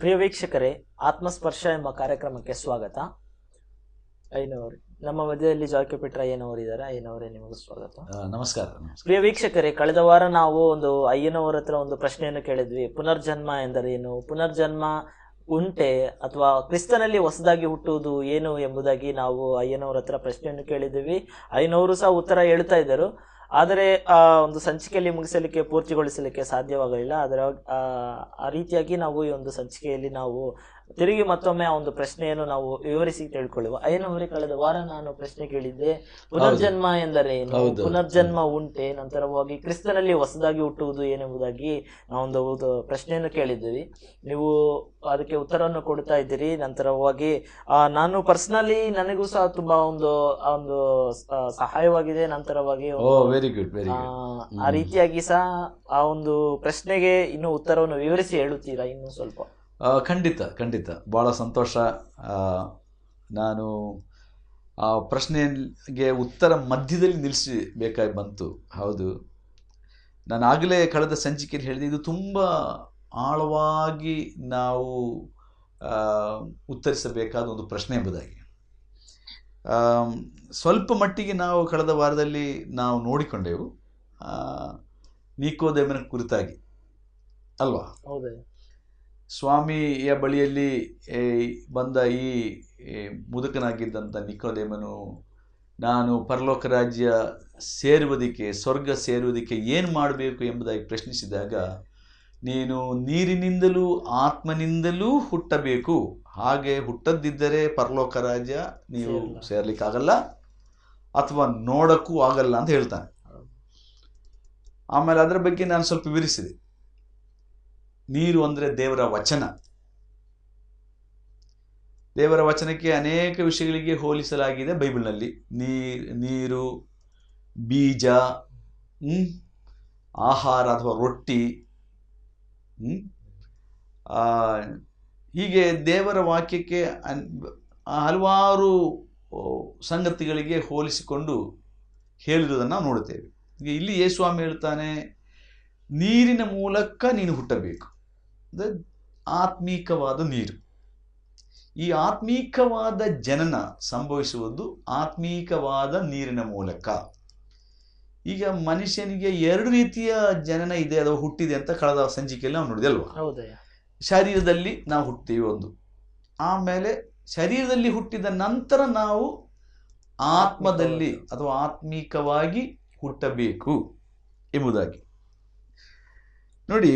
ಪ್ರಿಯ ವೀಕ್ಷಕರೇ, ಆತ್ಮಸ್ಪರ್ಶ ಎಂಬ ಕಾರ್ಯಕ್ರಮಕ್ಕೆ ಸ್ವಾಗತ. ಅಯ್ಯನವರು ನಮ್ಮ ಮಧ್ಯದಲ್ಲಿ ಜಾಕಿಪೆಟ್ರ ಅಯ್ಯನವರಿದ್ದಾರೆ. ಅಯ್ಯನವರೇ, ನಿಮಗೂ ಸ್ವಾಗತ. ನಮಸ್ಕಾರ. ಪ್ರಿಯ ವೀಕ್ಷಕರೇ, ಕಳೆದ ವಾರ ನಾವು ಒಂದು ಅಯ್ಯನವರ ಹತ್ರ ಒಂದು ಪ್ರಶ್ನೆಯನ್ನು ಕೇಳಿದ್ವಿ. ಪುನರ್ಜನ್ಮ ಎಂದರೇನು, ಪುನರ್ಜನ್ಮ ಉಂಟೆ ಅಥವಾ ಕ್ರಿಸ್ತನಲ್ಲಿ ಹೊಸದಾಗಿ ಹುಟ್ಟುವುದು ಏನು ಎಂಬುದಾಗಿ ನಾವು ಅಯ್ಯನವರ ಹತ್ರ ಪ್ರಶ್ನೆಯನ್ನು ಕೇಳಿದ್ವಿ. ಅಯ್ಯನವರು ಸಹ ಉತ್ತರ ಹೇಳ್ತಾ ಇದ್ದರು. ಆದರೆ ಒಂದು ಸಂಚಿಕೆಯಲ್ಲಿ ಮುಗಿಸಲಿಕ್ಕೆ ಪೂರ್ತಿಗೊಳಿಸಲಿಕ್ಕೆ ಸಾಧ್ಯವಾಗಲಿಲ್ಲ. ಅದರ ಆ ರೀತಿಯಾಗಿ ನಾವು ಈ ಒಂದು ಸಂಚಿಕೆಯಲ್ಲಿ ನಾವು ತಿರುಗಿ ಮತ್ತೊಮ್ಮೆ ಆ ಒಂದು ಪ್ರಶ್ನೆಯನ್ನು ನಾವು ವಿವರಿಸಿ ತಿಳ್ಕೊಳ್ಳುವ. ಅಯ್ಯನವರೇ, ಕಳೆದ ವಾರ ನಾನು ಪ್ರಶ್ನೆ ಕೇಳಿದ್ದೆ, ಪುನರ್ಜನ್ಮ ಎಂದರೆ ಏನು, ಪುನರ್ಜನ್ಮ ಉಂಟೆ, ನಂತರವಾಗಿ ಕ್ರಿಸ್ತನಲ್ಲಿ ಹೊಸದಾಗಿ ಹುಟ್ಟುವುದು ಏನೆಂಬುದಾಗಿ ನಾವೊಂದು ಪ್ರಶ್ನೆಯನ್ನು ಕೇಳಿದ್ದೀವಿ. ನೀವು ಅದಕ್ಕೆ ಉತ್ತರವನ್ನು ಕೊಡ್ತಾ ಇದ್ದೀರಿ. ನಂತರವಾಗಿ ನಾನು ಪರ್ಸನಲಿ ನನಗೂ ಸಹ ತುಂಬಾ ಒಂದು ಸಹಾಯವಾಗಿದೆ. ನಂತರವಾಗಿ ಆ ರೀತಿಯಾಗಿ ಸಹ ಆ ಒಂದು ಪ್ರಶ್ನೆಗೆ ಇನ್ನು ಉತ್ತರವನ್ನು ವಿವರಿಸಿ ಹೇಳುತ್ತೀರಾ ಇನ್ನು ಸ್ವಲ್ಪ? ಖಂಡಿತ ಭಾಳ ಸಂತೋಷ. ನಾನು ಆ ಪ್ರಶ್ನೆಗೆ ಉತ್ತರ ಮಧ್ಯದಲ್ಲಿ ನಿಲ್ಲಿಸಬೇಕಾಗಿ ಬಂತು. ಹೌದು, ನಾನು ಆಗಲೇ ಕಳೆದ ಸಂಚಿಕೆಯಲ್ಲಿ ಹೇಳಿದೆ, ಇದು ತುಂಬ ಆಳವಾಗಿ ನಾವು ಉತ್ತರಿಸಬೇಕಾದ ಒಂದು ಪ್ರಶ್ನೆ ಎಂಬುದಾಗಿ. ಸ್ವಲ್ಪ ಮಟ್ಟಿಗೆ ನಾವು ಕಳೆದ ವಾರದಲ್ಲಿ ನಾವು ನೋಡಿಕೊಂಡೆವು ನಿಕೋದೇಮನ ಕುರಿತಾಗಿ, ಅಲ್ವಾ? ಹೌದೇ. ಸ್ವಾಮಿಯ ಬಳಿಯಲ್ಲಿ ಬಂದ ಈ ಮುದುಕನಾಗಿದ್ದಂಥ ನಿಕೋದೇಮನು, ನಾನು ಪರಲೋಕ ರಾಜ್ಯ ಸೇರುವುದಕ್ಕೆ, ಸ್ವರ್ಗ ಸೇರುವುದಕ್ಕೆ ಏನು ಮಾಡಬೇಕು ಎಂಬುದಾಗಿ ಪ್ರಶ್ನಿಸಿದಾಗ, ನೀನು ನೀರಿನಿಂದಲೂ ಆತ್ಮನಿಂದಲೂ ಹುಟ್ಟಬೇಕು, ಹಾಗೆ ಹುಟ್ಟದಿದ್ದರೆ ಪರಲೋಕ ರಾಜ್ಯ ನೀವು ಸೇರ್ಲಿಕ್ಕಾಗಲ್ಲ ಅಥವಾ ನೋಡಕ್ಕೂ ಆಗಲ್ಲ ಅಂತ ಹೇಳ್ತಾನೆ. ಆಮೇಲೆ ಅದರ ಬಗ್ಗೆ ನಾನು ಸ್ವಲ್ಪ ವಿವರಿಸಿದೆ. ನೀರು ಅಂದರೆ ದೇವರ ವಚನ. ದೇವರ ವಚನಕ್ಕೆ ಅನೇಕ ವಿಷಯಗಳಿಗೆ ಹೋಲಿಸಲಾಗಿದೆ ಬೈಬಲ್ನಲ್ಲಿ. ನೀರು, ಬೀಜ, ಆಹಾರ ಅಥವಾ ರೊಟ್ಟಿ, ಹೀಗೆ ದೇವರ ವಾಕ್ಯಕ್ಕೆ ಹಲವಾರು ಸಂಗತಿಗಳಿಗೆ ಹೋಲಿಸಿಕೊಂಡು ಹೇಳಿರುವುದನ್ನು ನಾವು ನೋಡುತ್ತೇವೆ. ಈಗ ಇಲ್ಲಿ ಯೇಸುಸ್ವಾಮಿ ಹೇಳ್ತಾನೆ, ನೀರಿನ ಮೂಲಕ ನೀನು ಹುಟ್ಟಬೇಕು. ಆತ್ಮೀಕವಾದ ನೀರು. ಈ ಆತ್ಮೀಕವಾದ ಜನನ ಸಂಭವಿಸುವುದು ಆತ್ಮೀಕವಾದ ನೀರಿನ ಮೂಲಕ. ಈಗ ಮನುಷ್ಯನಿಗೆ ಎರಡು ರೀತಿಯ ಜನನ ಇದೆ ಅಥವಾ ಹುಟ್ಟಿದೆ ಅಂತ ಕಳೆದ ಸಂಚಿಕೆಯಲ್ಲಿ ನಾವು ನೋಡಿದೆ, ಅಲ್ವಾ? ಶರೀರದಲ್ಲಿ ನಾವು ಹುಟ್ತೀವಿ ಒಂದು, ಆಮೇಲೆ ಶರೀರದಲ್ಲಿ ಹುಟ್ಟಿದ ನಂತರ ನಾವು ಆತ್ಮದಲ್ಲಿ ಅಥವಾ ಆತ್ಮೀಕವಾಗಿ ಹುಟ್ಟಬೇಕು ಎಂಬುದಾಗಿ. ನೋಡಿ,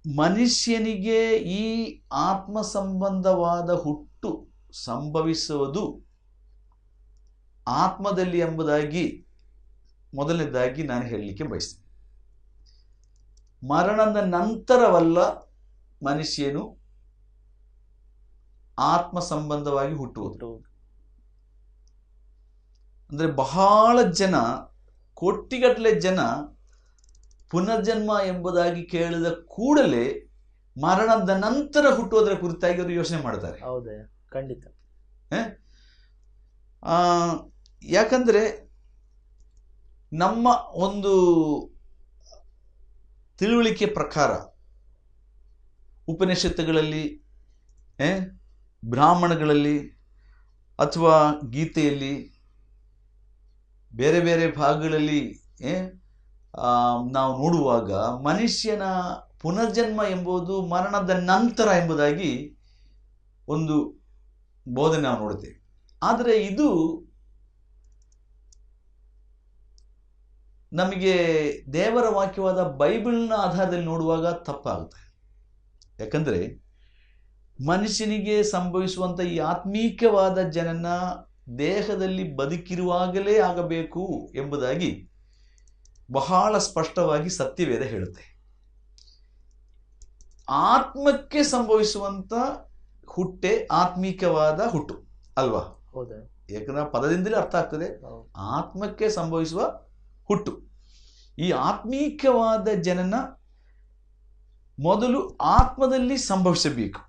ಮನುಷ್ಯನಿಗೆ ಈ ಆತ್ಮ ಸಂಬಂಧವಾದ ಹುಟ್ಟು ಸಂಭವಿಸುವುದು ಆತ್ಮದಲ್ಲಿ ಎಂಬುದಾಗಿ ಮೊದಲನೇದಾಗಿ ನಾನು ಹೇಳಲಿಕ್ಕೆ ಬಯಸ್ತೇನೆ. ಮರಣದ ನಂತರವಲ್ಲ ಮನುಷ್ಯನು ಆತ್ಮ ಸಂಬಂಧವಾಗಿ ಹುಟ್ಟುವುದು. ಅಂದ್ರೆ ಬಹಳ ಜನ, ಕೋಟಿಗಟ್ಟಲೆ ಜನ ಪುನರ್ಜನ್ಮ ಎಂಬುದಾಗಿ ಕೇಳಿದ ಕೂಡಲೇ ಮರಣದ ನಂತರ ಹುಟ್ಟುವುದರ ಕುರಿತಾಗಿ ಅವರು ಯೋಚನೆ ಮಾಡ್ತಾರೆ. ಹೌದೇ, ಖಂಡಿತ. ಯಾಕಂದ್ರೆ ನಮ್ಮ ಒಂದು ತಿಳುವಳಿಕೆ ಪ್ರಕಾರ ಉಪನಿಷತ್ತುಗಳಲ್ಲಿ, ಬ್ರಾಹ್ಮಣಗಳಲ್ಲಿ ಅಥವಾ ಗೀತೆಯಲ್ಲಿ, ಬೇರೆ ಬೇರೆ ಭಾಗಗಳಲ್ಲಿ ನಾವು ನೋಡುವಾಗ ಮನುಷ್ಯನ ಪುನರ್ಜನ್ಮ ಎಂಬುದು ಮರಣದ ನಂತರ ಎಂಬುದಾಗಿ ಒಂದು ಬೋಧನೆ ನಾವು ನೋಡುತ್ತೇವೆ. ಆದರೆ ಇದು ನಮಗೆ ದೇವರ ವಾಕ್ಯವಾದ ಬೈಬಲ್ನ ಆಧಾರದಲ್ಲಿ ನೋಡುವಾಗ ತಪ್ಪಾಗುತ್ತೆ. ಯಾಕಂದರೆ ಮನುಷ್ಯನಿಗೆ ಸಂಭವಿಸುವಂಥ ಈ ಆತ್ಮೀಕವಾದ ಜನನ ದೇಹದಲ್ಲಿ ಬದುಕಿರುವಾಗಲೇ ಆಗಬೇಕು ಎಂಬುದಾಗಿ ಬಹಳ ಸ್ಪಷ್ಟವಾಗಿ ಸತ್ಯವೇದ ಹೇಳುತ್ತೆ. ಆತ್ಮಕ್ಕೆ ಸಂಭವಿಸುವಂತ ಹುಟ್ಟೆ ಆತ್ಮೀಕವಾದ ಹುಟ್ಟು, ಅಲ್ವಾ? ಯಾಕಂದ್ರೆ ಪದದಿಂದಲೇ ಅರ್ಥ ಆಗ್ತದೆ, ಆತ್ಮಕ್ಕೆ ಸಂಭವಿಸುವ ಹುಟ್ಟು. ಈ ಆತ್ಮೀಕವಾದ ಜನನ ಮೊದಲು ಆತ್ಮದಲ್ಲಿ ಸಂಭವಿಸಬೇಕು.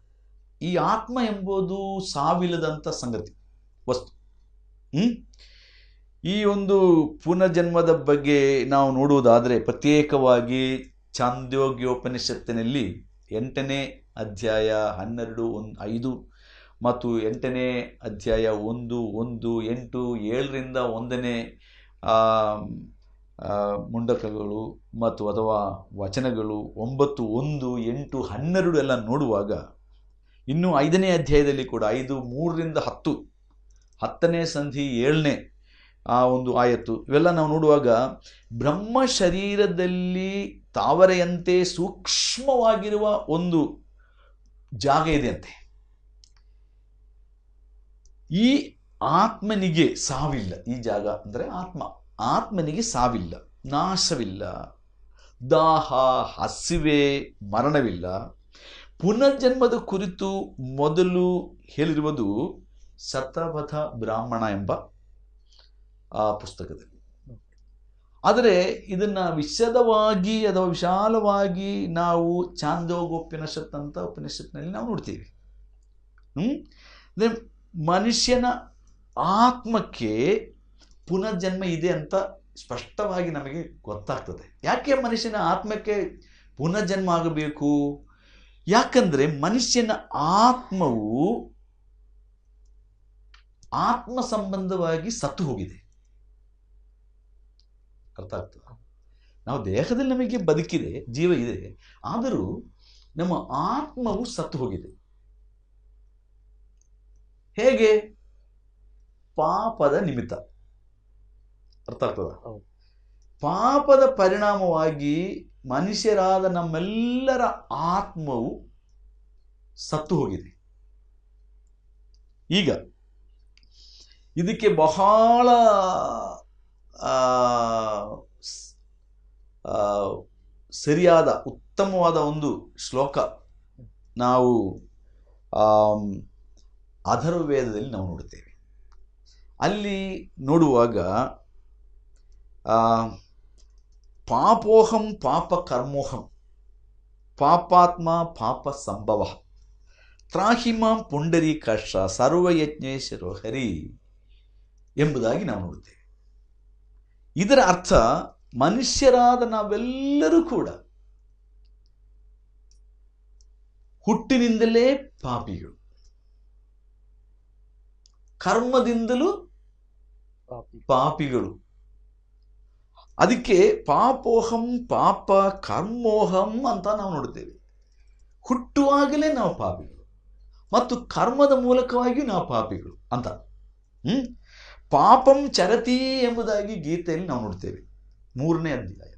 ಈ ಆತ್ಮ ಎಂಬುದು ಸಾವಿಲ್ಲದಂಥ ಸಂಗತಿ, ವಸ್ತು. ಈ ಒಂದು ಪುನರ್ಜನ್ಮದ ಬಗ್ಗೆ ನಾವು ನೋಡುವುದಾದರೆ ಪ್ರತ್ಯೇಕವಾಗಿ ಛಾಂದೋಗ್ಯೋಪನಿಷತ್ತಿನಲ್ಲಿ 8ನೇ ಅಧ್ಯಾಯ 12, 5 ಮತ್ತು 8ನೇ ಅಧ್ಯಾಯ 1, 1, 8, 7ರಿಂದ 1ನೇ ಮುಂಡಕಗಳು ಮತ್ತು ಅಥವಾ ವಚನಗಳು 9, 1, 8, 12 ಎಲ್ಲ ನೋಡುವಾಗ, ಇನ್ನು 5ನೇ ಅಧ್ಯಾಯದಲ್ಲಿ ಕೂಡ 5, 3ರಿಂದ 10, 10ನೇ ಸಂಧಿ 7ನೇ ಒಂದು ಆಯತ್ತು, ಇವೆಲ್ಲ ನಾವು ನೋಡುವಾಗ ಬ್ರಹ್ಮ ಶರೀರದಲ್ಲಿ ತಾವರೆಯಂತೆ ಸೂಕ್ಷ್ಮವಾಗಿರುವ ಒಂದು ಜಾಗ ಇದೆ ಅಂತೆ. ಈ ಆತ್ಮನಿಗೆ ಸಾವಿಲ್ಲ. ಈ ಜಾಗ ಅಂದರೆ ಆತ್ಮನಿಗೆ ಸಾವಿಲ್ಲ, ನಾಶವಿಲ್ಲ, ದಾಹ, ಹಸಿವೆ, ಮರಣವಿಲ್ಲ. ಪುನರ್ಜನ್ಮದ ಕುರಿತು ಮೊದಲು ಹೇಳಿರುವುದು ಶತಪಥ ಬ್ರಾಹ್ಮಣ ಎಂಬ ಆ ಪುಸ್ತಕದಲ್ಲಿ. ಆದರೆ ಇದನ್ನು ವಿಶದವಾಗಿ ಅಥವಾ ವಿಶಾಲವಾಗಿ ನಾವು ಛಾಂದೋಗ್ಯೋಪನಿಷತ್ ಅಂತ ಉಪನಿಷತ್ನಲ್ಲಿ ನಾವು ನೋಡ್ತೀವಿ. ಮನುಷ್ಯನ ಆತ್ಮಕ್ಕೆ ಪುನರ್ಜನ್ಮ ಇದೆ ಅಂತ ಸ್ಪಷ್ಟವಾಗಿ ನಮಗೆ ಗೊತ್ತಾಗ್ತದೆ. ಯಾಕೆ ಮನುಷ್ಯನ ಆತ್ಮಕ್ಕೆ ಪುನರ್ಜನ್ಮ ಆಗಬೇಕು? ಯಾಕಂದರೆ ಮನುಷ್ಯನ ಆತ್ಮವು ಆತ್ಮ ಸಂಬಂಧವಾಗಿ ಸತ್ತು ಹೋಗಿದೆ. ಅರ್ಥ ಆಗ್ತದೆ? ನಾವು ದೇಹದಲ್ಲಿ ನಮಗೆ ಬದುಕಿದೆ, ಜೀವ ಇದೆ, ಆದರೂ ನಮ್ಮ ಆತ್ಮವು ಸತ್ತು ಹೋಗಿದೆ. ಹೇಗೆ? ಪಾಪದ ನಿಮಿತ್ತ. ಅರ್ಥ ಆಗ್ತದ? ಪಾಪದ ಪರಿಣಾಮವಾಗಿ ಮನುಷ್ಯರಾದ ನಮ್ಮೆಲ್ಲರ ಆತ್ಮವು ಸತ್ತು ಹೋಗಿದೆ. ಈಗ ಇದಕ್ಕೆ ಬಹಳ ಸರಿಯಾದ ಉತ್ತಮವಾದ ಒಂದು ಶ್ಲೋಕ ನಾವು ಅಧರ್ವವೇದದಲ್ಲಿ ನಾವು ನೋಡುತ್ತೇವೆ. ಅಲ್ಲಿ ನೋಡುವಾಗ ಪಾಪೋಹಂ ಪಾಪ ಕರ್ಮೋಹಂ ಪಾಪಾತ್ಮ ಪಾಪ ಸಂಭವ ತ್ರಾಹಿಮಾಂ ಪುಂಡರೀಕಾಕ್ಷ ಸರ್ವಯಜ್ಞೇಶ್ವರೋ ಹರಿ ಎಂಬುದಾಗಿ ನಾವು ನೋಡುತ್ತೇವೆ. ಇದರ ಅರ್ಥ ಮನುಷ್ಯರಾದ ನಾವೆಲ್ಲರೂ ಕೂಡ ಹುಟ್ಟಿನಿಂದಲೇ ಪಾಪಿಗಳು, ಕರ್ಮದಿಂದಲೂ ಪಾಪಿಗಳು. ಅದಕ್ಕೆ ಪಾಪೋಹಂ ಪಾಪ ಕರ್ಮೋಹಂ ಅಂತ ನಾವು ನೋಡುತ್ತೇವೆ. ಹುಟ್ಟುವಾಗಲೇ ನಾವು ಪಾಪಿಗಳು ಮತ್ತು ಕರ್ಮದ ಮೂಲಕವಾಗಿ ನಾವು ಪಾಪಿಗಳು ಅಂತ. ಪಾಪಂ ಚರತಿ ಎಂಬುದಾಗಿ ಗೀತೆಯಲ್ಲಿ ನಾವು ನೋಡ್ತೇವೆ, 3ನೇ ಅಧ್ಯಾಯ.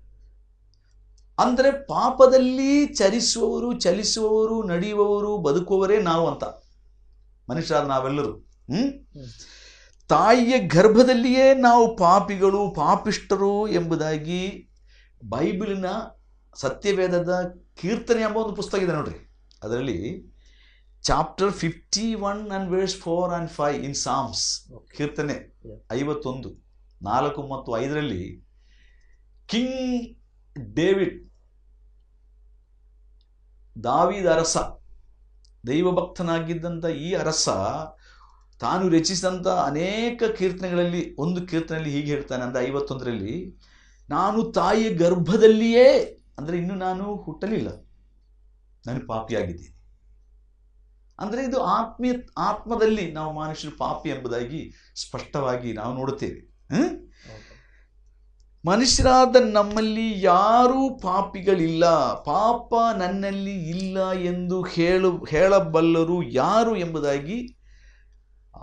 ಅಂದರೆ ಪಾಪದಲ್ಲಿ ಚಲಿಸುವವರು, ನಡೆಯುವವರು, ಬದುಕುವವರೇ ನಾವು ಅಂತ, ಮನುಷ್ಯರಾದ ನಾವೆಲ್ಲರೂ. ತಾಯಿಯ ಗರ್ಭದಲ್ಲಿಯೇ ನಾವು ಪಾಪಿಗಳು, ಪಾಪಿಷ್ಟರು ಎಂಬುದಾಗಿ ಬೈಬಲಿನ ಸತ್ಯವೇದದ ಕೀರ್ತನೆ ಎಂಬ ಒಂದು ಪುಸ್ತಕ ಇದೆ ನೋಡ್ರಿ. ಅದರಲ್ಲಿ chapter 51 and verse 4 and 5 in Psalms, ಕೀರ್ತನೆ 51, 4 ಮತ್ತು 5ರಲ್ಲಿ ಕಿಂಗ್ ಡೇವಿಡ್, ದಾವೀದ ಅರಸ, ದೈವಭಕ್ತನಾಗಿದ್ದಂಥ ಈ ಅರಸ ತಾನು ರಚಿಸಿದಂಥ ಅನೇಕ ಕೀರ್ತನೆಗಳಲ್ಲಿ ಒಂದು ಕೀರ್ತನೆಯಲ್ಲಿ ಹೀಗೆ ಹೇಳ್ತಾನೆ. ಅಂದರೆ 51ರಲ್ಲಿ, ನಾನು ತಾಯಿಯ ಗರ್ಭದಲ್ಲಿಯೇ, ಅಂದರೆ ಇನ್ನು ನಾನು ಹುಟ್ಟಲಿಲ್ಲ, ನಾನು ಪಾಪಿಯಾಗಿದ್ದೀನಿ. ಅಂದರೆ ಇದು ಆತ್ಮದಲ್ಲಿ ನಾವು ಮನುಷ್ಯರು ಪಾಪಿ ಎಂಬುದಾಗಿ ಸ್ಪಷ್ಟವಾಗಿ ನಾವು ನೋಡುತ್ತೇವೆ. ಮನುಷ್ಯರಾದ ನಮ್ಮಲ್ಲಿ ಯಾರೂ ಪಾಪಿಗಳಿಲ್ಲ, ಪಾಪ ನನ್ನಲ್ಲಿ ಇಲ್ಲ ಎಂದು ಹೇಳಬಲ್ಲರು ಯಾರು ಎಂಬುದಾಗಿ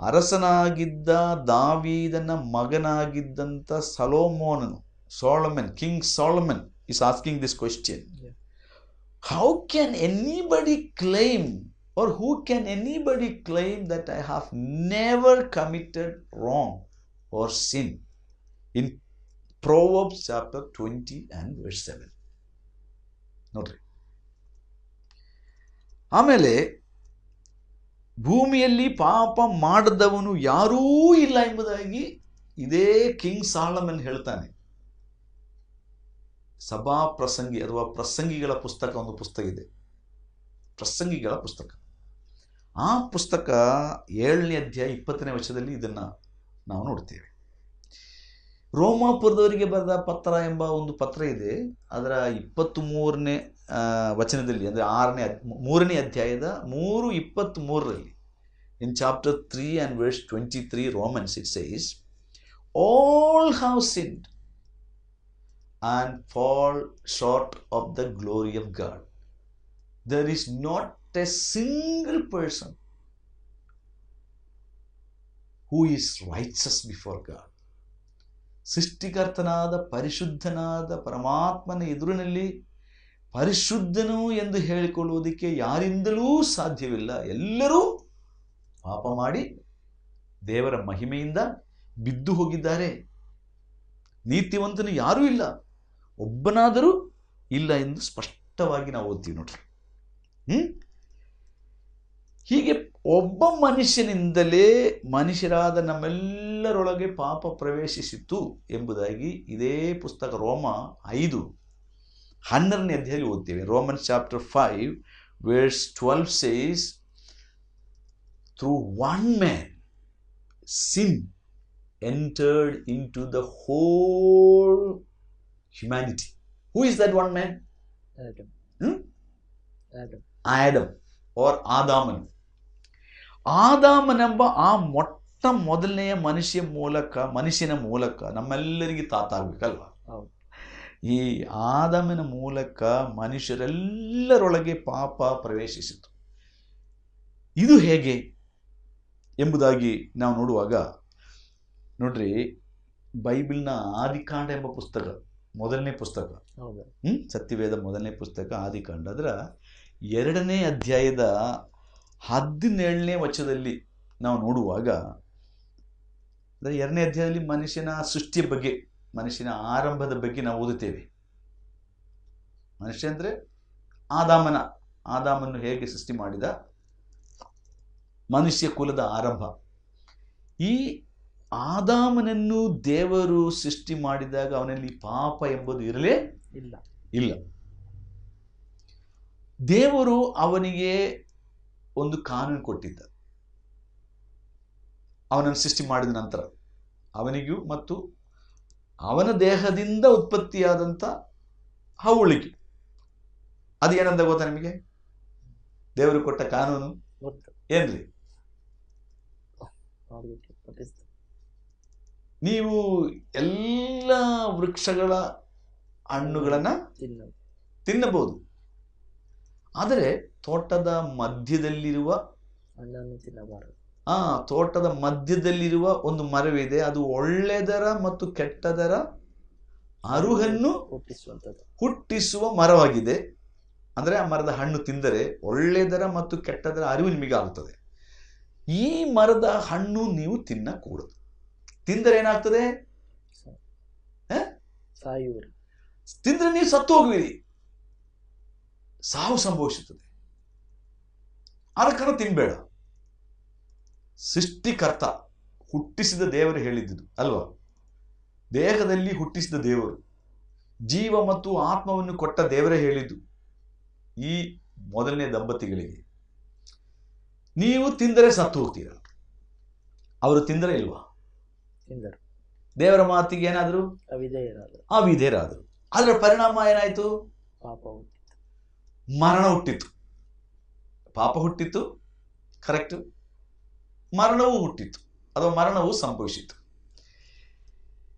ಅರಸನಾಗಿದ್ದ ದಾವೀದನ ಮಗನಾಗಿದ್ದಂಥ Solomon, king Solomon is asking this question. How can anybody claim, or who can anybody claim that I have never committed wrong or sin? In Proverbs chapter 20 and verse 7. ನೋಡ್ರಿ. ಆಮೇಲೆ ಭೂಮಿಯಲ್ಲಿ ಪಾಪ ಮಾಡದವನು ಯಾರೂ ಇಲ್ಲ ಎಂಬುದಾಗಿ ಇದೇ ಕಿಂಗ್ ಸಾಲಮನ್ ಹೇಳ್ತಾನೆ. ಸಭಾ ಪ್ರಸಂಗಿ ಅಥವಾ ಪ್ರಸಂಗಿಗಳ ಪುಸ್ತಕ, ಒಂದು ಪುಸ್ತಕ ಇದೆ, ಪ್ರಸಂಗಿಗಳ ಪುಸ್ತಕ. ಆ ಪುಸ್ತಕ 7ನೇ ಅಧ್ಯಾಯ 20ನೇ ವಚನದಲ್ಲಿ ಇದನ್ನು ನಾವು ನೋಡ್ತೇವೆ. ರೋಮಾಪುರದವರಿಗೆ ಬರೆದ ಪತ್ರ ಎಂಬ ಒಂದು ಪತ್ರ ಇದೆ. ಅದರ 23ನೇ ವಚನದಲ್ಲಿ, ಅಂದರೆ 3ನೇ ಅಧ್ಯಾಯದ 3:23ರಲ್ಲಿ, in chapter 3 and verse 23 Romans, it says, all have sinned and fall short of the glory of God. There is not a single person who is righteous before God. ಸೃಷ್ಟಿಕರ್ತನಾದ ಪರಿಶುದ್ಧನಾದ ಪರಮಾತ್ಮನ ಎದುರಿನಲ್ಲಿ ಪರಿಶುದ್ಧನು ಎಂದು ಹೇಳಿಕೊಳ್ಳುವುದಕ್ಕೆ ಯಾರಿಂದಲೂ ಸಾಧ್ಯವಿಲ್ಲ. ಎಲ್ಲರೂ ಪಾಪ ಮಾಡಿ ದೇವರ ಮಹಿಮೆಯಿಂದ ಬಿದ್ದು ಹೋಗಿದ್ದಾರೆ. ನೀತಿವಂತನು ಯಾರೂ ಇಲ್ಲ, ಒಬ್ಬನಾದರೂ ಇಲ್ಲ ಎಂದು ಸ್ಪಷ್ಟವಾಗಿ ನಾವು ಓದ್ತೀವಿ ನೋಡ್ರಿ. ಹೀಗೆ ಒಬ್ಬ ಮನುಷ್ಯನಿಂದಲೇ ಮನುಷ್ಯರಾದ ನಮ್ಮೆಲ್ಲರೊಳಗೆ ಪಾಪ ಪ್ರವೇಶಿಸಿತು ಎಂಬುದಾಗಿ ಇದೇ ಪುಸ್ತಕ ರೋಮ 5:12ನೇ ಅಧ್ಯಾಯದಲ್ಲಿ ಓದ್ತೇವೆ. Romans chapter 5 verse 12 says, through one man sin entered into the whole humanity. Who is that one man? Adam or ಆದಾಮನು. ಆದಾಮನೆಂಬ ಆ ಮೊಟ್ಟ ಮೊದಲನೆಯ ಮನುಷ್ಯನ ಮೂಲಕ ನಮ್ಮೆಲ್ಲರಿಗೆ ತಾತಾಗಬೇಕಲ್ವ. ಈ ಆದಾಮನ ಮೂಲಕ ಮನುಷ್ಯರೆಲ್ಲರೊಳಗೆ ಪಾಪ ಪ್ರವೇಶಿಸಿತು. ಇದು ಹೇಗೆ ಎಂಬುದಾಗಿ ನಾವು ನೋಡುವಾಗ ನೋಡ್ರಿ, ಬೈಬಲ್ನ ಆದಿಕಾಂಡ ಎಂಬ ಪುಸ್ತಕ, ಮೊದಲನೇ ಪುಸ್ತಕ, ಸತ್ಯವೇದ ಮೊದಲನೇ ಪುಸ್ತಕ ಆದಿಕಾಂಡ, ಅದರ 2ನೇ ಅಧ್ಯಾಯದ 17ನೇ ವಚನದಲ್ಲಿ ನಾವು ನೋಡುವಾಗ, ಅಂದರೆ 2ನೇ ಅಧ್ಯಾಯದಲ್ಲಿ ಮನುಷ್ಯನ ಸೃಷ್ಟಿಯ ಬಗ್ಗೆ, ಮನುಷ್ಯನ ಆರಂಭದ ಬಗ್ಗೆ ನಾವು ಓದುತ್ತೇವೆ. ಮನುಷ್ಯ ಅಂದರೆ ಆದಾಮನ್ನು ಹೇಗೆ ಸೃಷ್ಟಿ ಮಾಡಿದ, ಮನುಷ್ಯ ಕುಲದ ಆರಂಭ. ಈ ಆದಾಮನನ್ನು ದೇವರು ಸೃಷ್ಟಿ ಮಾಡಿದಾಗ ಅವನಲ್ಲಿ ಪಾಪ ಎಂಬುದು ಇರಲೇ ಇಲ್ಲ. ದೇವರು ಅವನಿಗೆ ಒಂದು ಕಾನೂನು ಕೊಟ್ಟಿದ್ದ. ಅವನನ್ನು ಸೃಷ್ಟಿ ಮಾಡಿದ ನಂತರ ಅವನಿಗೂ ಮತ್ತು ಅವನ ದೇಹದಿಂದ ಉತ್ಪತ್ತಿಯಾದಂಥ ಹವಳಿಕೆ, ಅದು ಏನಂತ ಗೊತ್ತಾ ನಿಮಗೆ? ದೇವರು ಕೊಟ್ಟ ಕಾನೂನು ಏನ್ರಿ? ನೀವು ಎಲ್ಲ ವೃಕ್ಷಗಳ ಹಣ್ಣುಗಳನ್ನು ತಿನ್ನಬಹುದು, ಆದರೆ ತೋಟದ ಮಧ್ಯದಲ್ಲಿರುವ ಹಣ್ಣನ್ನು ತಿನ್ನಬಾರದು. ತೋಟದ ಮಧ್ಯದಲ್ಲಿರುವ ಒಂದು ಮರವಿದೆ, ಅದು ಒಳ್ಳೆದರ ಮತ್ತು ಕೆಟ್ಟದರ ಅರುಹನ್ನು ಹುಟ್ಟಿಸುವ ಮರವಾಗಿದೆ. ಅಂದರೆ ಆ ಮರದ ಹಣ್ಣು ತಿಂದರೆ ಒಳ್ಳೆದರ ಮತ್ತು ಕೆಟ್ಟದರ ಅರಿವು ನಿಮಗೆ ಆಗುತ್ತದೆ. ಈ ಮರದ ಹಣ್ಣು ನೀವು ತಿನ್ನಕೂಡದು. ತಿಂದರೆ ಏನಾಗ್ತದೆ? ತಿಂದರೆ ನೀವು ಸತ್ತು ಹೋಗುವಿರಿ, ಸಾವು ಸಂಭವಿಸುತ್ತದೆ. ಆದ ಕಾರಣ ತಿನ್ಬೇಡ. ಸೃಷ್ಟಿಕರ್ತ, ಹುಟ್ಟಿಸಿದ ದೇವರು ಹೇಳಿದ್ದುದು ಅಲ್ವಾ? ದೇಹದಲ್ಲಿ ಹುಟ್ಟಿಸಿದ ದೇವರು, ಜೀವ ಮತ್ತು ಆತ್ಮವನ್ನು ಕೊಟ್ಟ ದೇವರೇ ಹೇಳಿದ್ದು ಈ ಮೊದಲನೇ ದಂಪತಿಗಳಿಗೆ, ನೀವು ತಿಂದರೆ ಸತ್ತು ಹೋಗ್ತೀರ. ಅವರು ತಿಂದರೆ ಇಲ್ವಾ? ದೇವರ ಮಾತಿಗೆ ಏನಾದ್ರು ಅವಿಧೇಯರಾದರು. ಅದರ ಪರಿಣಾಮ ಏನಾಯ್ತು? ಮರಣ ಹುಟ್ಟಿತು. ಪಾಪ ಹುಟ್ಟಿತು, ಕರೆಕ್ಟ್. ಮರಣವೂ ಹುಟ್ಟಿತು, ಅಥವಾ ಮರಣವೂ ಸಂಭವಿಸಿತು.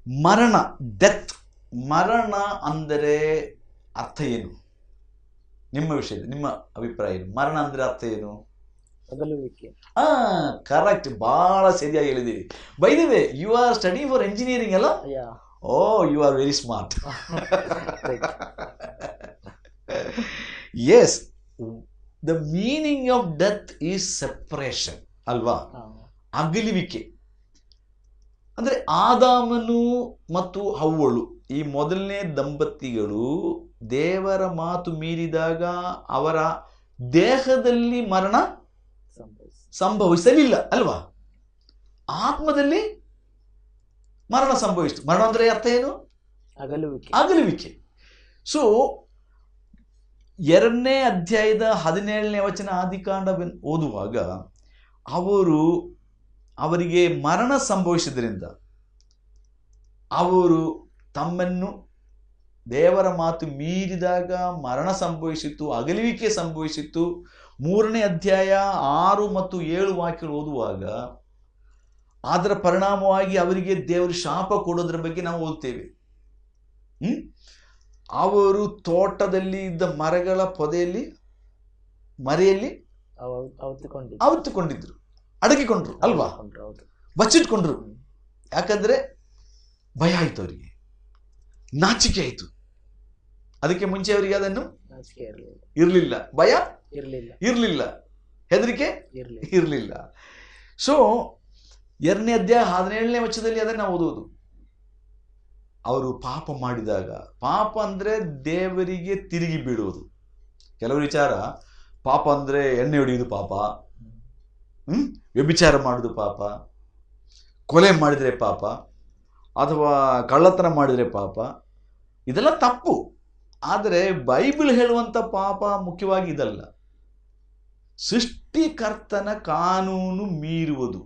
ಮರಣ, ಡೆತ್. ಮರಣ ಅಂದರೆ ಅರ್ಥ ಏನು? ನಿಮ್ಮ ವಿಷಯದಲ್ಲಿ ನಿಮ್ಮ ಅಭಿಪ್ರಾಯ ಏನು? ಮರಣ ಅಂದ್ರೆ ಅರ್ಥ ಏನು? ಕರೆಕ್ಟ್, ಬಹಳ ಸರಿಯಾಗಿ ಹೇಳಿದ್ದೀವಿ. By the way, you are study for engineering ಅಲ್ಲ? Oh, you are very smart. Yes, the meaning of death is separation ಅಲ್ವಾ? ಅಗಲುವಿಕೆ. ಅಂದರೆ ಆದಾಮನು ಮತ್ತು ಹವ್ವಳು, ಈ ಮೊದಲನೇ ದಂಪತಿಗಳು ದೇವರ ಮಾತು ಮೀರಿದಾಗ ಅವರ ದೇಹದಲ್ಲಿ ಮರಣ ಸಂಭವಿಸಲಿಲ್ಲ ಅಲ್ವಾ? ಆತ್ಮದಲ್ಲಿ ಮರಣ ಸಂಭವಿಸಿತು. ಮರಣ ಅಂದ್ರೆ ಅರ್ಥ ಏನು? ಅಗಲುವಿಕೆ. ಸೊ 2ನೇ ಅಧ್ಯಾಯದ 17ನೇ ವಚನ ಆದಿಕಾಂಡ ಓದುವಾಗ ಅವರಿಗೆ ಮರಣ ಸಂಭವಿಸಿದ್ರಿಂದ ಅವರು ತಮ್ಮನ್ನು ದೇವರ ಮಾತು ಮೀರಿದಾಗ ಮರಣ ಸಂಭವಿಸಿತು, ಅಗಲುವಿಕೆ ಸಂಭವಿಸಿತು. 3ನೇ ಅಧ್ಯಾಯ 6 ಮತ್ತು 7 ವಾಕ್ಯಗಳು ಓದುವಾಗ ಅದರ ಪರಿಣಾಮವಾಗಿ ಅವರಿಗೆ ದೇವರು ಶಾಪ ಕೊಡೋದ್ರ ಬಗ್ಗೆ ನಾವು ಓದ್ತೇವೆ. ಅವರು ತೋಟದಲ್ಲಿ ಇದ್ದ ಮರಗಳ ಪೊದೆಯಲ್ಲಿ ಮರೆಯಲ್ಲಿ ಆವತ್ತುಕೊಂಡಿದ್ರು, ಅಡಗಿಕೊಂಡ್ರು ಅಲ್ವಾ, ಬಚ್ಚಿಟ್ಕೊಂಡ್ರು. ಯಾಕಂದ್ರೆ ಭಯ ಆಯ್ತು, ಅವರಿಗೆ ನಾಚಿಕೆ ಆಯ್ತು. ಅದಕ್ಕೆ ಮುಂಚೆ ಅವರಿಗೆ ಅದನ್ನು ಇರಲಿಲ್ಲ, ಭಯ ಇರಲಿಲ್ಲ, ಹೆದರಿಕೆ ಇರಲಿಲ್ಲ. ಸೊ 2ನೇ ಅಧ್ಯಾಯ 17ನೇ ವಚನದಲ್ಲಿ ಅದನ್ನು ನಾವು ಓದುವುದು. ಅವರು ಪಾಪ ಮಾಡಿದಾಗ, ಪಾಪ ಅಂದ್ರೆ ದೇವರಿಗೆ ತಿರುಗಿ ಬೀಳುವುದು. ಕೆಲವರು ವಿಚಾರ ಪಾಪ ಅಂದ್ರೆ ಎಣ್ಣೆ ಹೊಡೆಯುವುದು ಪಾಪ, ವ್ಯಭಿಚಾರ ಮಾಡುವುದು ಪಾಪ, ಕೊಲೆ ಮಾಡಿದರೆ ಪಾಪ, ಅಥವಾ ಕಳ್ಳತನ ಮಾಡಿದರೆ ಪಾಪ, ಇದೆಲ್ಲ ತಪ್ಪು. ಆದರೆ ಬೈಬಲ್ ಹೇಳುವಂಥ ಪಾಪ ಮುಖ್ಯವಾಗಿ ಇದಲ್ಲ. ಸೃಷ್ಟಿಕರ್ತನ ಕಾನೂನು ಮೀರುವುದು,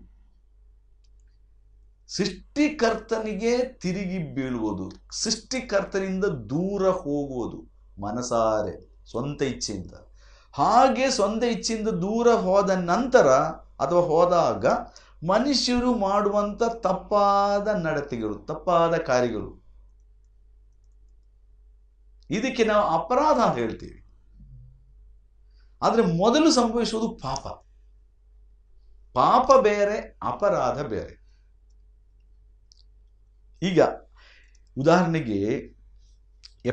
ಸೃಷ್ಟಿಕರ್ತನಿಗೆ ತಿರುಗಿ ಬೀಳುವುದು, ಸೃಷ್ಟಿಕರ್ತನಿಂದ ದೂರ ಹೋಗುವುದು ಮನಸಾರೆ, ಸ್ವಂತ ಇಚ್ಛೆಯಿಂದ. ಹಾಗೆ ಸ್ವಂತ ಇಚ್ಛೆಯಿಂದ ದೂರ ಹೋದ ನಂತರ ಅಥವಾ ಹೋದಾಗ ಮನುಷ್ಯರು ಮಾಡುವಂಥ ತಪ್ಪಾದ ನಡತೆಗಳು, ತಪ್ಪಾದ ಕಾರ್ಯಗಳು, ಇದಕ್ಕೆ ನಾವು ಅಪರಾಧ ಅಂತ ಹೇಳ್ತೀವಿ. ಆದರೆ ಮೊದಲು ಸಂಭವಿಸುವುದು ಪಾಪ. ಪಾಪ ಬೇರೆ, ಅಪರಾಧ ಬೇರೆ. ಈಗ ಉದಾಹರಣೆಗೆ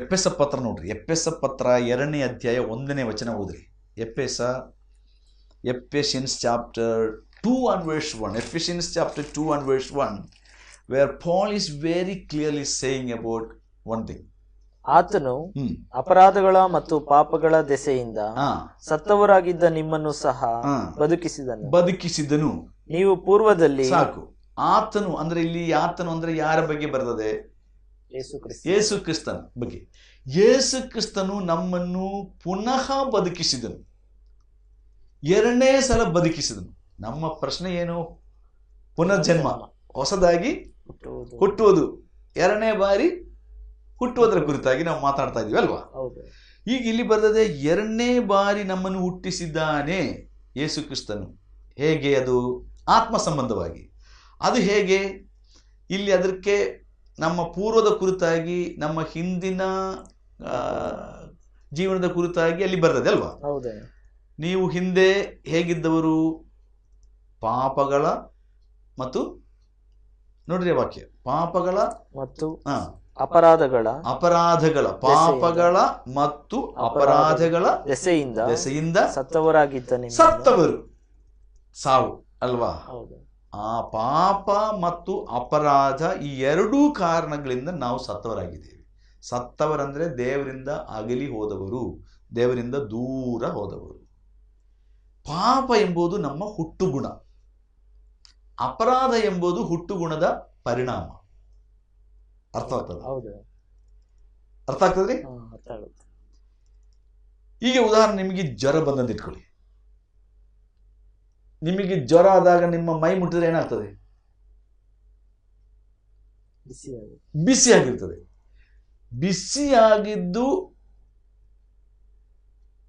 ಎಫೆಸ ಪತ್ರ ನೋಡ್ರಿ, ಎಫೆಸ ಪತ್ರ 2ನೇ ಅಧ್ಯಾಯ 1ನೇ ವಚನ ಓದ್ರಿ. Ephesians chapter 2 and verse 1. Ephesians chapter 2 and verse 1, where Paul is very clearly saying about one thing. ಆತನು ಅಪರಾಧಗಳ ಮತ್ತು ಪಾಪಗಳ ದೆಸೆಯಿಂದ ಸತ್ತವರಾಗಿದ್ದ ನಿಮ್ಮನ್ನು ಸಹ ಬದುಕಿಸಿದನು. ನೀವು ಪೂರ್ವದಲ್ಲಿ, ಸಾಕು. ಆತನು ಅಂದ್ರೆ ಇಲ್ಲಿ ಆತನು ಅಂದ್ರೆ ಯಾರ ಬಗ್ಗೆ ಬರ್ತದೆ? ಯೇಸು ಕ್ರಿಸ್ತನ ಬಗ್ಗೆ. ಯೇಸು ಕ್ರಿಸ್ತನು ನಮ್ಮನ್ನು ಪುನಃ ಬದುಕಿಸಿದನು, 2ನೇ ಸಲ ಬದುಕಿಸಿದನು. ನಮ್ಮ ಪ್ರಶ್ನೆ ಏನು? ಪುನರ್ಜನ್ಮ, ಹೊಸದಾಗಿ ಹುಟ್ಟುವುದು, 2ನೇ ಬಾರಿ ಹುಟ್ಟುವುದರ ಕುರಿತಾಗಿ ನಾವು ಮಾತಾಡ್ತಾ ಇದೀವಿ ಅಲ್ವಾ. ಈಗ ಇಲ್ಲಿ ಬರ್ತದೆ 2ನೇ ಬಾರಿ ನಮ್ಮನ್ನು ಹುಟ್ಟಿಸಿದ್ದಾನೆ ಯೇಸು ಕ್ರಿಸ್ತನು. ಹೇಗೆ? ಅದು ಆತ್ಮ ಸಂಬಂಧವಾಗಿ. ಅದು ಹೇಗೆ? ಇಲ್ಲಿ ಅದಕ್ಕೆ ನಮ್ಮ ಪೂರ್ವದ ಕುರಿತಾಗಿ, ನಮ್ಮ ಹಿಂದಿನ ಜೀವನದ ಕುರಿತಾಗಿ ಅಲ್ಲಿ ಬರ್ತದೆ ಅಲ್ವಾ. ನೀವು ಹಿಂದೆ ಹೇಗಿದ್ದವರು? ಪಾಪಗಳ ಮತ್ತು, ನೋಡ್ರಿ ವಾಕ್ಯ, ಪಾಪಗಳ ಮತ್ತು ಅಪರಾಧಗಳ ಪಾಪಗಳ ಮತ್ತು ಅಪರಾಧಗಳ ದೆಸೆಯಿಂದ ಸತ್ತವರು, ಸಾವು ಅಲ್ವಾ. ಆ ಪಾಪ ಮತ್ತು ಅಪರಾಧ ಈ 2 ಕಾರಣಗಳಿಂದ ನಾವು ಸತ್ತವರಾಗಿದ್ದೇವೆ. ಸತ್ತವರಂದ್ರೆ ದೇವರಿಂದ ಅಗಲಿ ಹೋದವರು, ದೇವರಿಂದ ದೂರ ಹೋದವರು. ಪಾಪ ಎಂಬುದು ನಮ್ಮ ಹುಟ್ಟುಗುಣ, ಅಪರಾಧ ಎಂಬುದು ಹುಟ್ಟುಗುಣದ ಪರಿಣಾಮ. ಅರ್ಥ ಆಗ್ತದ್ರಿ? ಈಗ ಉದಾಹರಣೆ, ನಿಮಗೆ ಜ್ವರ ಬಂದಂತ ಇಟ್ಕೊಳ್ಳಿ. ನಿಮಗೆ ಜ್ವರ ಆದಾಗ ನಿಮ್ಮ ಮೈ ಮುಟ್ಟಿದ್ರೆ ಏನಾಗ್ತದೆ? ಬಿಸಿಯಾಗಿರ್ತದೆ. ಬಿಸಿಯಾಗಿದ್ದು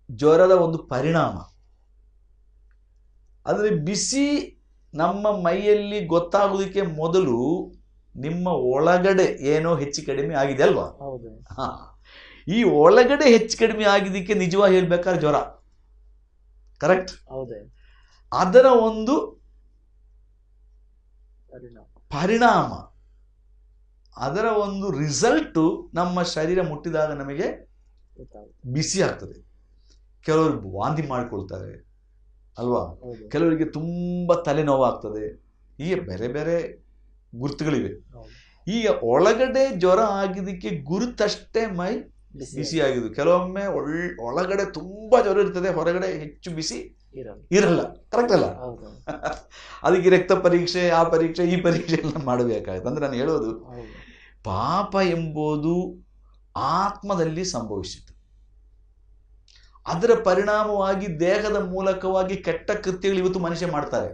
ಜ್ವರದ ಒಂದು ಪರಿಣಾಮ. ಆದರೆ ಬಿಸಿ ನಮ್ಮ ಮೈಯಲ್ಲಿ ಗೊತ್ತಾಗೋದಕ್ಕೆ ಮೊದಲು ನಿಮ್ಮ ಒಳಗಡೆ ಏನೋ ಹೆಚ್ಚು ಕಡಿಮೆ ಆಗಿದೆ ಅಲ್ವಾ. ಈ ಒಳಗಡೆ ಹೆಚ್ಚು ಕಡಿಮೆ ಆಗಿದ್ದಕ್ಕೆ ನಿಜವಾಗಿ ಹೇಳ್ಬೇಕಾದ್ರೆ ಜ್ವರ, ಕರೆಕ್ಟ್? ಅದರ ಒಂದು ಪರಿಣಾಮ, ಅದರ ಒಂದು ರಿಸಲ್ಟು ನಮ್ಮ ಶರೀರ ಮುಟ್ಟಿದಾಗ ನಮಗೆ ಬಿಸಿ ಆಗ್ತದೆ. ಕೆಲವರು ವಾಂತಿ ಮಾಡ್ಕೊಳ್ತಾರೆ ಅಲ್ವಾ, ಕೆಲವರಿಗೆ ತುಂಬಾ ತಲೆನೋವಾಗ್ತದೆ. ಹೀಗೆ ಬೇರೆ ಬೇರೆ ಗುರುತುಗಳಿವೆ. ಈಗ ಒಳಗಡೆ ಜ್ವರ ಆಗಿದ್ದಕ್ಕೆ ಗುರುತಷ್ಟೇ ಮೈ ಬಿಸಿ ಆಗಿದ್ದು. ಕೆಲವೊಮ್ಮೆ ಒಳಗಡೆ ತುಂಬಾ ಜ್ವರ ಇರ್ತದೆ, ಹೊರಗಡೆ ಹೆಚ್ಚು ಬಿಸಿ ಇರಲ್ಲ, ಕರೆಕ್ಟ್ ಅಲ್ಲ? ಅದಕ್ಕೆ ರಕ್ತ ಪರೀಕ್ಷೆ, ಆ ಪರೀಕ್ಷೆ, ಈ ಪರೀಕ್ಷೆ ಎಲ್ಲ ಮಾಡಬೇಕಾಗುತ್ತೆ. ಅಂದ್ರೆ ನಾನು ಹೇಳೋದು, ಪಾಪ ಎಂಬುದು ಆತ್ಮದಲ್ಲಿ ಸಂಭವಿಸಿತು. ಅದರ ಪರಿಣಾಮವಾಗಿ ದೇಹದ ಮೂಲಕವಾಗಿ ಕೆಟ್ಟ ಕೃತ್ಯಗಳು ಇವತ್ತು ಮನುಷ್ಯ ಮಾಡ್ತಾರೆ.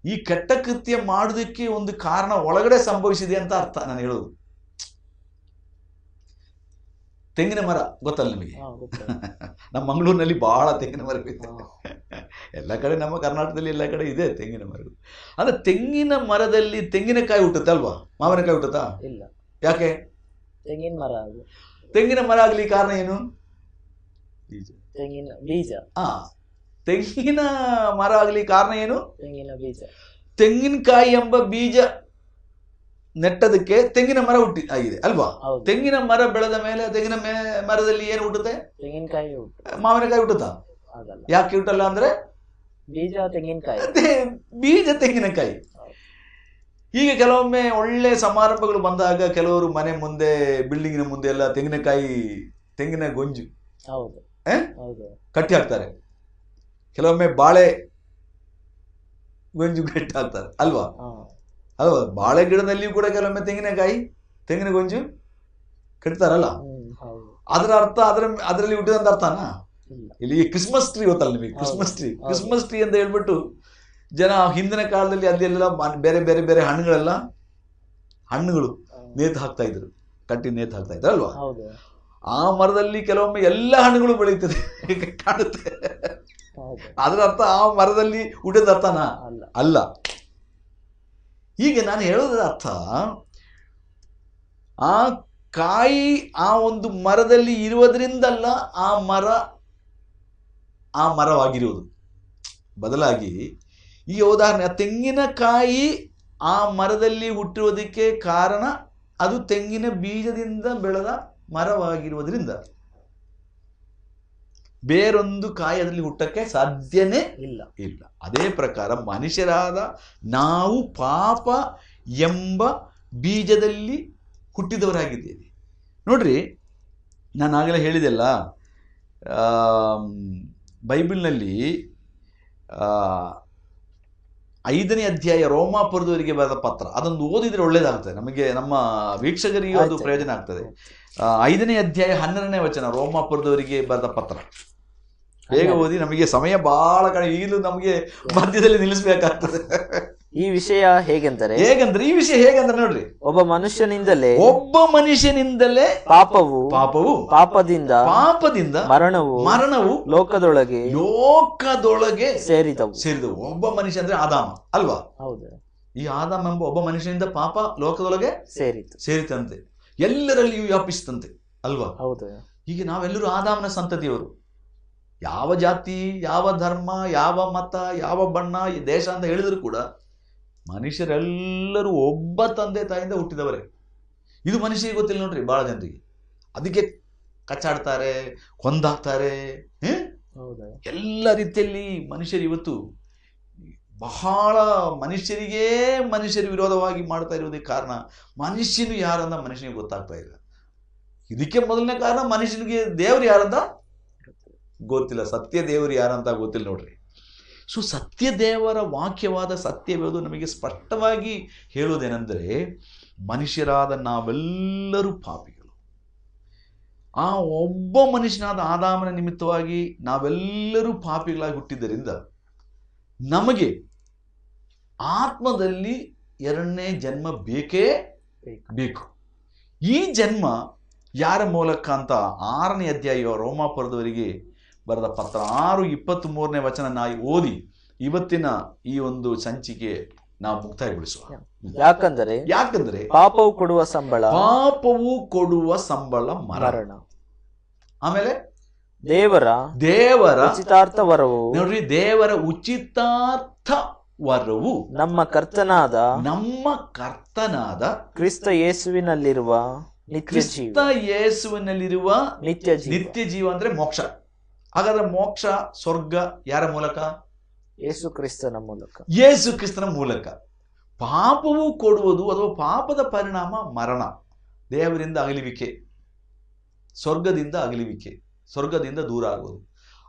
ಈ ಕೆಟ್ಟ ಕೃತ್ಯ ಮಾಡೋದಕ್ಕೆ ಒಂದು ಕಾರಣ ಒಳಗಡೆ ಸಂಭವಿಸಿದೆ ಅಂತ ಅರ್ಥ ನಾನು ಹೇಳೋದು. ತೆಂಗಿನ ಮರ ಗೊತ್ತಲ್ಲ ನಿಮಗೆ? ನಮ್ಮ ಮಂಗಳೂರಿನಲ್ಲಿ ಬಹಳ ತೆಂಗಿನ ಮರ ಇದೆ. ಎಲ್ಲ ಕಡೆ ನಮ್ಮ ಕರ್ನಾಟಕದಲ್ಲಿ ಎಲ್ಲ ಕಡೆ ಇದೆ ತೆಂಗಿನ ಮರಗಳು. ಅಂದ್ರೆ ತೆಂಗಿನ ಮರದಲ್ಲಿ ತೆಂಗಿನಕಾಯಿ ಹುಟ್ಟುತ್ತೆ ಅಲ್ವಾ? ಮಾವಿನಕಾಯಿ ಹುಟ್ಟುತ್ತಾ? ಇಲ್ಲ. ಯಾಕೆ? ತೆಂಗಿನ ಮರ. ತೆಂಗಿನ ಮರ ಆಗ್ಲಿ ಕಾರಣ ಏನು? ತೆಂಗಿನ ಬೀಜ. ತೆಂಗಿನ ಮರ ಆಗ್ಲಿ ಕಾರಣ ಏನು? ತೆಂಗಿನ ಬೀಜ. ತೆಂಗಿನಕಾಯಿ ಎಂಬ ಬೀಜ ನೆಟ್ಟದಕ್ಕೆ ತೆಂಗಿನ ಮರ ಹುಟ್ಟಿ ಆಗಿದೆ ಅಲ್ವಾ? ತೆಂಗಿನ ಮರ ಬೆಳೆದ ಮೇಲೆ ತೆಂಗಿನ ಮರದಲ್ಲಿ ಏನು ಹುಟ್ಟುತ್ತೆ? ತೆಂಗಿನಕಾಯಿ. ಮಾವಿನಕಾಯಿ ಹುಟ್ಟುತ್ತಾ? ಯಾಕೆ ಹುಟ್ಟಲ್ಲ ಅಂದ್ರೆ ಬೀಜ ತೆಂಗಿನಕಾಯಿ, ಬೀಜ ತೆಂಗಿನಕಾಯಿ. ಈಗ ಕೆಲವೊಮ್ಮೆ ಒಳ್ಳೆ ಸಮಾರಂಭಗಳು ಬಂದಾಗ ಕೆಲವರು ಮನೆ ಮುಂದೆ, ಬಿಲ್ಡಿಂಗಿನ ಮುಂದೆ ಎಲ್ಲ ತೆಂಗಿನ ಗೊಂಜು ಕಟ್ಟಿ ಹಾಕ್ತಾರೆ. ಕೆಲವೊಮ್ಮೆ ಬಾಳೆ ಗೊಂಜು ಕಟ್ಟಿ ಹಾಕ್ತಾರೆ ಅಲ್ವಾ? ಬಾಳೆ ಗಿಡದಲ್ಲಿಯೂ ಕೂಡ ಕೆಲವೊಮ್ಮೆ ತೆಂಗಿನ ಗೊಂಜು ಕಟ್ತಾರಲ್ಲ. ಅದರ ಅರ್ಥ ಅದರಲ್ಲಿ ಹುಟ್ಟಿದಂತ ಅರ್ಥನಾ? ಇಲ್ಲಿ ಕ್ರಿಸ್ಮಸ್ ಟ್ರೀ ಗೊತ್ತಲ್ಲ ನಿಮಗೆ? ಕ್ರಿಸ್ಮಸ್ ಟ್ರೀ ಅಂತ ಹೇಳ್ಬಿಟ್ಟು ಜನ ಹಿಂದಿನ ಕಾಲದಲ್ಲಿ ಅಲ್ಲೆಲ್ಲ ಬೇರೆ ಬೇರೆ ಬೇರೆ ಹಣ್ಣುಗಳು ನೇತು ಹಾಕ್ತಾ ಇದ್ರು, ಕಟ್ಟಿ ನೇತು ಹಾಕ್ತಾ ಇದ್ರು ಅಲ್ವಾ? ಆ ಮರದಲ್ಲಿ ಕೆಲವೊಮ್ಮೆ ಎಲ್ಲ ಹಣ್ಣುಗಳು ಬೆಳೀತದೆ ಕಾಣುತ್ತೆ. ಅದರ ಅರ್ಥ ಆ ಮರದಲ್ಲಿ ಹುಟ್ಟಿದ ಅರ್ಥನಾ? ಅಲ್ಲ. ಹೀಗೆ ನಾನು ಹೇಳೋದ್ರ ಅರ್ಥ, ಆ ಕಾಯಿ ಆ ಒಂದು ಮರದಲ್ಲಿ ಇರುವುದರಿಂದಲ್ಲ ಆ ಮರವಾಗಿರುವುದು. ಬದಲಾಗಿ ಈ ಉದಾಹರಣೆ, ತೆಂಗಿನಕಾಯಿ ಆ ಮರದಲ್ಲಿ ಹುಟ್ಟಿರೋದಕ್ಕೆ ಕಾರಣ ಅದು ತೆಂಗಿನ ಬೀಜದಿಂದ ಬೆಳೆದ ಮರವಾಗಿರುವುದರಿಂದ ಬೇರೊಂದು ಕಾಯಿ ಅದರಲ್ಲಿ ಹುಟ್ಟಕ್ಕೆ ಸಾಧ್ಯನೇ ಇಲ್ಲ. ಅದೇ ಪ್ರಕಾರ ಮನುಷ್ಯರಾದ ನಾವು ಪಾಪ ಎಂಬ ಬೀಜದಲ್ಲಿ ಹುಟ್ಟಿದವರಾಗಿದ್ದೇವೆ. ನೋಡ್ರಿ, ನಾನು ಆಗಲೇ ಹೇಳಿದೆಲ್ಲ, ಬೈಬಲ್ನಲ್ಲಿ 5ನೇ ಅಧ್ಯಾಯ ರೋಮಾಪುರದವರಿಗೆ ಬರೆದ ಪತ್ರ, ಅದೊಂದು ಓದಿದ್ರೆ ಒಳ್ಳೇದಾಗ್ತದೆ ನಮಗೆ, ನಮ್ಮ ವೀಕ್ಷಕರಿಗೂ ಅದು ಪ್ರಯೋಜನ ಆಗ್ತದೆ. 5ನೇ ಅಧ್ಯಾಯ 12ನೇ ವಚನ, ರೋಮಾಪುರದವರಿಗೆ ಬರೆದ ಪತ್ರ. ಬೇಗ ಓದಿ, ನಮಗೆ ಸಮಯ ಬಹಳ ಕಡಿಮೆ, ಈಗಲೂ ನಮಗೆ ಮಧ್ಯದಲ್ಲಿ ನಿಲ್ಲಿಸಬೇಕಾಗ್ತದೆ. ಈ ವಿಷಯ ಹೇಗೆಂದರೆ ಈ ವಿಷಯ ಹೇಗೆಂದ್ರೆ ನೋಡ್ರಿ, ಒಬ್ಬ ಮನುಷ್ಯನಿಂದಲೇ ಪಾಪವು ಪಾಪದಿಂದ ಮರಣವು ಲೋಕದೊಳಗೆ ಸೇರಿದವು. ಒಬ್ಬ ಮನುಷ್ಯ ಅಂದ್ರೆ ಆದಾಮ ಅಲ್ವಾ? ಹೌದು. ಈ ಆದಾಮ ಎಂಬ ಒಬ್ಬ ಮನುಷ್ಯನಿಂದ ಪಾಪ ಲೋಕದೊಳಗೆ ಸೇರಿತಂತೆ, ಎಲ್ಲರಲ್ಲಿಯೂ ವ್ಯಾಪಿಸ್ತಂತೆ ಅಲ್ವಾ? ಹೌದು. ಹೀಗೆ ನಾವೆಲ್ಲರೂ ಆದಾಮನ ಸಂತತಿಯವರು. ಯಾವ ಜಾತಿ, ಯಾವ ಧರ್ಮ, ಯಾವ ಮತ, ಯಾವ ಬಣ್ಣ, ದೇಶ ಅಂತ ಹೇಳಿದ್ರು ಕೂಡ ಮನುಷ್ಯರೆಲ್ಲರೂ ಒಬ್ಬ ತಂದೆ ತಾಯಿಯಿಂದ ಹುಟ್ಟಿದವರೇ. ಇದು ಮನುಷ್ಯರಿಗೆ ಗೊತ್ತಿಲ್ಲ ನೋಡ್ರಿ ಬಹಳ ಜನರಿಗೆ. ಅದಕ್ಕೆ ಕಚ್ಚಾಡ್ತಾರೆ, ಕೊಂದಾಕ್ತಾರೆ, ಎಲ್ಲ ರೀತಿಯಲ್ಲಿ ಮನುಷ್ಯರು ಇವತ್ತು ಬಹಳ ಮನುಷ್ಯರು ವಿರೋಧವಾಗಿ ಮಾಡ್ತಾ ಇರೋದಕ್ಕೆ ಕಾರಣ ಮನುಷ್ಯನು ಯಾರಂತ ಮನುಷ್ಯನಿಗೆ ಗೊತ್ತಾಗ್ತಾ ಇಲ್ಲ. ಇದಕ್ಕೆ ಮೊದಲನೇ ಕಾರಣ ಮನುಷ್ಯನಿಗೆ ದೇವರು ಯಾರಂತ ಗೊತ್ತಿಲ್ಲ, ಸತ್ಯ ದೇವರು ಯಾರಂತ ಗೊತ್ತಿಲ್ಲ ನೋಡ್ರಿ. ಸೊ ಸತ್ಯದೇವರ ವಾಕ್ಯವಾದ ಸತ್ಯವೇದು ನಮಗೆ ಸ್ಪಷ್ಟವಾಗಿ ಹೇಳುವುದೇನೆಂದರೆ, ಮನುಷ್ಯರಾದ ನಾವೆಲ್ಲರೂ ಪಾಪಿಗಳು. ಆ ಒಬ್ಬ ಮನುಷ್ಯನಾದ ಆದಾಮನ ನಿಮಿತ್ತವಾಗಿ ನಾವೆಲ್ಲರೂ ಪಾಪಿಗಳಾಗಿ ಹುಟ್ಟಿದ್ದರಿಂದ ನಮಗೆ ಆತ್ಮದಲ್ಲಿ 2ನೇ ಜನ್ಮ ಬೇಕೇ ಬೇಕು. ಈ ಜನ್ಮ ಯಾರ ಮೂಲಕ ಅಂತ 6ನೇ ಅಧ್ಯಾಯ ರೋಮಾಪುರದವರಿಗೆ ಬರೆದ ಪತ್ರ 6:23ನೇ ವಚನ ನಾವು ಓದಿ ಇವತ್ತಿನ ಈ ಒಂದು ಸಂಚಿಕೆ ನಾವು ಮುಕ್ತಾಯಗೊಳಿಸುವ. ಯಾಕಂದರೆ ಪಾಪವು ಕೊಡುವ ಸಂಬಳ ಮರಣ. ಆಮೇಲೆ ದೇವರ ಉಚಿತಾರ್ಥ ವರವು, ನೋಡ್ರಿ, ದೇವರ ಉಚಿತಾರ್ಥ ವರವು ನಮ್ಮ ಕರ್ತನಾದ ಕ್ರಿಸ್ತ ಯೇಸುವಿನಲ್ಲಿರುವ ನಿತ್ಯ ಜೀವ ಅಂದ್ರೆ ಮೋಕ್ಷ. ಹಾಗಾದ್ರೆ ಮೋಕ್ಷ, ಸ್ವರ್ಗ ಯಾರ ಮೂಲಕ? ಯೇಸು ಕ್ರಿಸ್ತನ ಮೂಲಕ. ಪಾಪವು ಕೊಡುವುದು ಅಥವಾ ಪಾಪದ ಪರಿಣಾಮ ಮರಣ, ದೇವರಿಂದ ಅಗಲುವಿಕೆ, ಸ್ವರ್ಗದಿಂದ ದೂರ ಆಗುವುದು.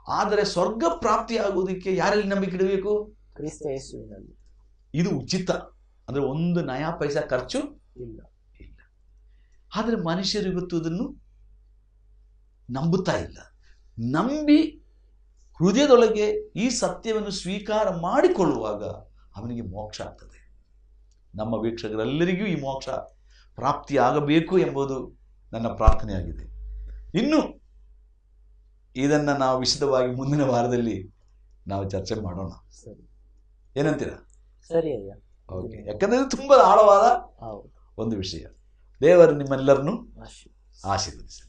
ಆದರೆ ಸ್ವರ್ಗ ಪ್ರಾಪ್ತಿ ಆಗುವುದಕ್ಕೆ ಯಾರಲ್ಲಿ ನಂಬಿಕೆ ಇಡಬೇಕು? ಕ್ರಿಸ್ತ ಯೇಸುವಿನಲ್ಲಿ. ಇದು ಉಚಿತ, ಅಂದ್ರೆ 1 ನಯಾ ಪೈಸಾ ಖರ್ಚು ಇಲ್ಲ. ಆದರೆ ಮನುಷ್ಯರು ಇವತ್ತು ಇದನ್ನು ನಂಬುತ್ತಾ ಇಲ್ಲ. ನಂಬಿ ಹೃದಯದೊಳಗೆ ಈ ಸತ್ಯವನ್ನು ಸ್ವೀಕಾರ ಮಾಡಿಕೊಳ್ಳುವಾಗ ಅವನಿಗೆ ಮೋಕ್ಷ ಆಗ್ತದೆ. ನಮ್ಮ ವೀಕ್ಷಕರೆಲ್ಲರಿಗೂ ಈ ಮೋಕ್ಷ ಪ್ರಾಪ್ತಿಯಾಗಬೇಕು ಎಂಬುದು ನನ್ನ ಪ್ರಾರ್ಥನೆಯಾಗಿದೆ. ಇನ್ನು ಇದನ್ನು ನಾವು ವಿಶದವಾಗಿ ಮುಂದಿನ ವಾರದಲ್ಲಿ ನಾವು ಚರ್ಚೆ ಮಾಡೋಣ. ಸರಿ, ಏನಂತೀರಾ? ಸರಿ ಅಯ್ಯ. ಓಕೆ, ಯಾಕಂದರೆ ಇದು ತುಂಬ ಆಳವಾದ ಒಂದು ವಿಷಯ. ದೇವರು ನಿಮ್ಮೆಲ್ಲರನ್ನು ಆಶೀರ್ವದಿಸಲಿ.